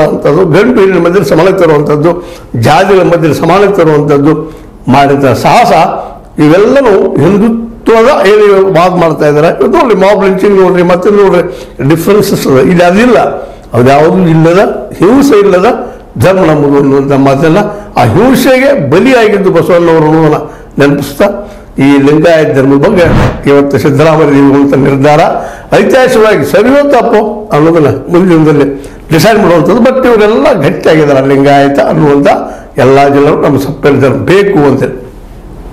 ಮಾಡುವಂಥದ್ದು, ಗಂಡು ಹೆಣ್ಣಿನ ಮಧ್ಯೆ ಸಮಾನತೆ ತರುವಂಥದ್ದು, ಜಾತಿಗಳ ಮಧ್ಯೆ ಸಮಾನತೆ ತರುವಂಥದ್ದು ಮಾಡಿದ ಸಾಹಸ ಇವೆಲ್ಲವೂ ಹಿಂದುತ್ವದ ಏನು ವಾದ ಮಾಡ್ತಾ ಇದ್ದಾರೆ. ಇವತ್ತು ನೋಡ್ರಿ ಮಾಬ್ ಲಿಂಚಿಂಗ್ ನೋಡ್ರಿ, ಮತ್ತೆ ನೋಡ್ರಿ ಡಿಫ್ರೆನ್ಸಸ್ ಇಲ್ಲಿ ಅದಿಲ್ಲ, ಅದ್ಯಾವುದೂ ಇಲ್ಲದ ಹಿಂಸೆ ಇಲ್ಲದ ಧರ್ಮ ನಮ್ಮದು ಅನ್ನುವಂಥ ಮಾತೆಲ್ಲ ಆ ಹಿಂಸೆಗೆ ಬಲಿಯಾಗಿದ್ದು ಬಸವಣ್ಣವರು ಅನ್ನೋದನ್ನ ನೆನಪಿಸ್ತಾ ಈ ಲಿಂಗಾಯತ ಧರ್ಮದ ಬಗ್ಗೆ ಇವತ್ತು ಸಿದ್ದರಾಮಯ್ಯ ನಿರ್ಧಾರ ಐತಿಹಾಸಿಕವಾಗಿ ಸರಿಯೋ ತಪ್ಪು ಅನ್ನೋದನ್ನ ಮುಂದಿನ ದಿನದಲ್ಲಿ ಡಿಸೈಡ್ ಮಾಡುವಂಥದ್ದು. ಬಟ್ ಇವರೆಲ್ಲ ಗಟ್ಟಿಯಾಗಿದ್ದಾರೆ ಲಿಂಗಾಯತ ಅನ್ನುವಂಥ ಎಲ್ಲ ಜನರು ನಮ್ಮ ಸಪ್ರೇಟ್ ಧರ್ಮ ಬೇಕು ಅಂತೇಳಿ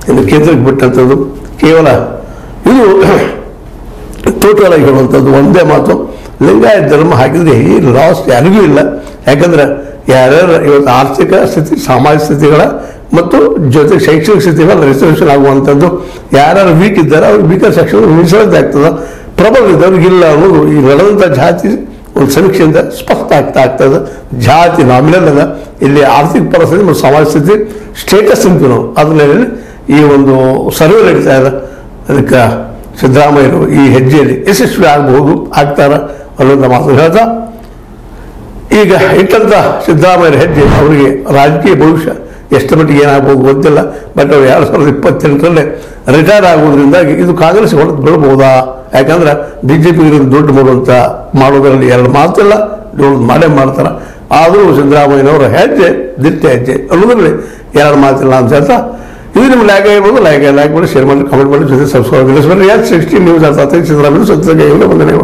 ಇನ್ನು ಕೇಂದ್ರಕ್ಕೆ ಬಿಟ್ಟಂಥದ್ದು ಕೇವಲ ಇದು ಟೋಟಲ್ ಆಗಿ ಹೇಳುವಂಥದ್ದು ಒಂದೇ ಮಾತು, ಲಿಂಗಾಯತ ಧರ್ಮ ಹಾಕಿದ್ರೆ ಈ ಲಾಸ್ ಯಾರಿಗೂ ಇಲ್ಲ. ಯಾಕಂದ್ರೆ ಯಾರ್ಯಾರು ಇವತ್ತು ಆರ್ಥಿಕ ಸ್ಥಿತಿ, ಸಾಮಾಜಿಕ ಸ್ಥಿತಿಗಳ ಮತ್ತು ಜೊತೆ ಶೈಕ್ಷಣಿಕ ಸ್ಥಿತಿಗಳ ರಿಸರ್ವೇಷನ್ ಆಗುವಂಥದ್ದು, ಯಾರ್ಯಾರು ವೀಕ್ ಇದ್ದಾರೆ ಅವ್ರಿಗೆ ವೀಕರ್ ಸೆಕ್ಷನ್ ಮೀಸಲಾತಿ ಆಗ್ತದೆ, ಪ್ರಬಲ ಇದ್ದವ್ರಿಗಿಲ್ಲ ಅನ್ನೋದು ಈ ನಡೆದಂಥ ಜಾತಿ ಒಂದು ಸಮೀಕ್ಷೆಯಿಂದ ಸ್ಪಷ್ಟ ಆಗ್ತದೆ. ಜಾತಿ ನಾಮಿನಲ್ ಅದ, ಇಲ್ಲಿ ಆರ್ಥಿಕ ಪರಿಸ್ಥಿತಿ ಮತ್ತು ಸಮಾಜ ಸ್ಥಿತಿ ಸ್ಟೇಟಸ್ ಅಂತೀವಿ ನಾವು, ಅದರಲ್ಲಿ ಈ ಒಂದು ಸರ್ವೆ ನಡೀತಾ ಇದೆ. ಅದಕ್ಕೆ ಸಿದ್ದರಾಮಯ್ಯರು ಈ ಹೆಜ್ಜೆಯಲ್ಲಿ ಯಶಸ್ವಿ ಆಗ್ತಾರ ಅನ್ನೋಂಥ ಮಾತು ಹೇಳ್ತಾ ಈಗ ಇಟ್ಟಂಥ ಸಿದ್ದರಾಮಯ್ಯರ ಹೆಜ್ಜೆ ಅವರಿಗೆ ರಾಜಕೀಯ ಭವಿಷ್ಯ ಎಷ್ಟು ಮಟ್ಟಿಗೆ ಏನಾಗ್ಬೋದು ಗೊತ್ತಿಲ್ಲ. ಬಟ್ ಅವರು 2028ರಲ್ಲಿ ರಿಟೈರ್ ಆಗೋದ್ರಿಂದಾಗಿ ಇದು ಕಾಂಗ್ರೆಸ್ ಹೊಡೆದು ಬಿಡ್ಬೋದಾ? ಯಾಕಂದ್ರೆ BJP ದುಡ್ಡು ಮಾಡೋದರಲ್ಲಿ ಎರಡು ಮಾತಿಲ್ಲ, ದುಡ್ಡು ಮಾಡೇ ಮಾಡ್ತಾರೆ. ಆದರೂ ಸಿದ್ದರಾಮಯ್ಯನವರ ಹೆಜ್ಜೆ ದಿಟ್ಟ ಹೆಜ್ಜೆ ಅನ್ನೋದ್ರಲ್ಲಿ ಎರಡು ಮಾತಿಲ್ಲ ಅಂತ ಹೇಳ್ತಾ ಇದು ನಿಮ್ಗೆ ಲೈಕ್ ಆಗಿರ್ಬೋದು, ಲೈಕ್ ಮಾಡಿ, ಶೇರ್ ಮಾಡಿ, ಕಮೆಂಟ್ ಮಾಡಿ, ಜೊತೆ ಸಬ್ಸ್ಕ್ರೈಬ್ ಮಾಡಿ. 16 ನ್ಯೂಸ್ ಸಿದ್ದರಾಮಯ್ಯ ಸತ್ಯ ಬಂದ ನೀವು